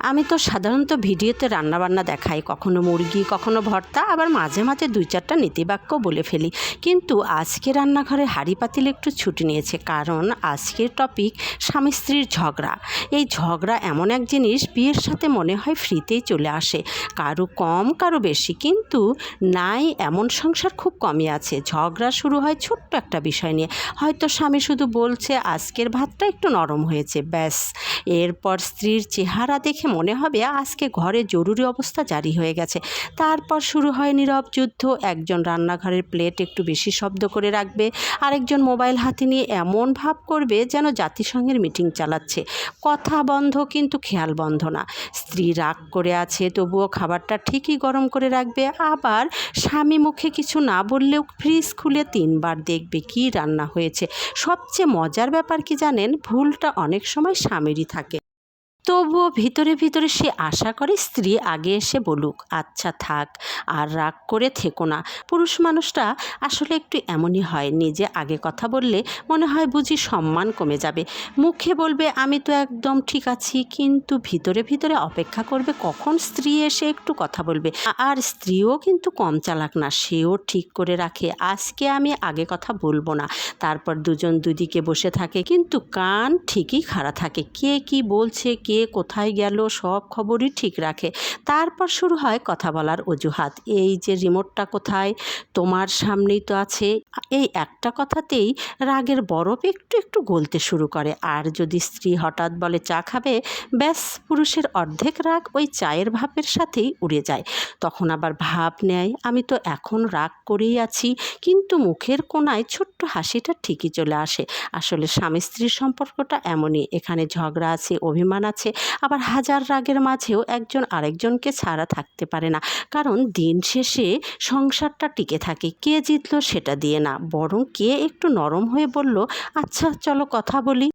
আমি তো সাধারণত ভিডিওতে রান্নাবান্না দেখাই, কখনো মুরগি, কখনো ভর্তা, আবার মাঝে মাঝে 2-4টা নীতিবাক্য বলে ফেলি। কিন্তু আজকে রান্নাঘরে হাঁড়ি পাতিল একটু ছুটি নিয়েছে, কারণ আজকের টপিক স্বামী স্ত্রীর ঝগড়া। এই ঝগড়া এমন এক জিনিস, বিয়ের সাথে মনে হয় ফ্রিতেই চলে আসে, কারো কম কারো বেশি, কিন্তু নাই এমন সংসার খুব কমই আছে। ঝগড়া শুরু হয় ছোট্ট একটা বিষয় নিয়ে, হয়তো স্বামী শুধু বলছে আজকের ভাতটা একটু নরম হয়েছে, ব্যাস। এরপর স্ত্রীর চেহারা দেখে মনে হবে আজকে ঘরে জরুরি অবস্থা জারি হয়ে গেছে। তারপর শুরু হয় নীরব যুদ্ধ। একজন রান্নাঘরের প্লেট একটু বেশি শব্দ করে রাখবে, আরেকজন মোবাইল হাতে নিয়ে এমন ভাব করবে যেন জাতিসংঘের মিটিং চালাচ্ছে। কথা বন্ধ কিন্তু খেয়াল বন্ধ না। স্ত্রী রাগ করে আছে, তবুও খাবারটা ঠিকই গরম করে রাখবে। আবার স্বামী মুখে কিছু না বললেও ফ্রিজ খুলে 3বার দেখবে কি রান্না হয়েছে। সবচেয়ে মজার ব্যাপার কি জানেন, ভুলটা অনেক সময় স্বামীরই থাকে, তবুও ভিতরে ভিতরে সে আশা করে স্ত্রী আগে এসে বলুক, আচ্ছা থাক, আর রাগ করে থেকো না। পুরুষ মানুষটা আসলে একটু এমনই হয়, নিজে আগে কথা বললে মনে হয় বুঝি সম্মান কমে যাবে। মুখে বলবে আমি তো একদম ঠিক আছি, কিন্তু ভিতরে ভিতরে অপেক্ষা করবে কখন স্ত্রী এসে একটু কথা বলবে। আর স্ত্রীও কিন্তু কম চালাক না, সেও ঠিক করে রাখে আজকে আমি আগে কথা বলবো না। তারপর দুজন দুদিকে বসে থাকে, কিন্তু কান ঠিকই খাড়া থাকে, কে কি বলছে, কে কোথায় গেল, সব খবরই ঠিক রাখে। তারপর শুরু হয় কথা বলার অজুহাত, এই যে রিমোটটা কোথায়, তোমার সামনেই তো আছে। এই একটা কথাতেই রাগের বরফ একটু একটু গলতে শুরু করে। আর যদি স্ত্রী হঠাৎ বলে চা খাবে, ব্যাস, পুরুষের অর্ধেক রাগ ওই চায়ের ভাপের সাথেই উড়ে যায়। তখন আবার ভাব নেয় আমি তো এখন রাগ করেই আছি, কিন্তু মুখের কোণায় ছোট্ট হাসিটা ঠিকই চলে আসে। আসলে স্বামী স্ত্রীর সম্পর্কটা এমনই, এখানে ঝগড়া আছে, অভিমান আছে, আবার হাজার রাগের মাঝেও একজন আরেকজনকে ছাড়া থাকতে পারে না। কারণ দিন শেষে সংসারটা টিকে থাকে কে জিতলো সেটা দিয়ে না, বরং কে একটু নরম হয়ে বলল, আচ্ছা চলো কথা বলি।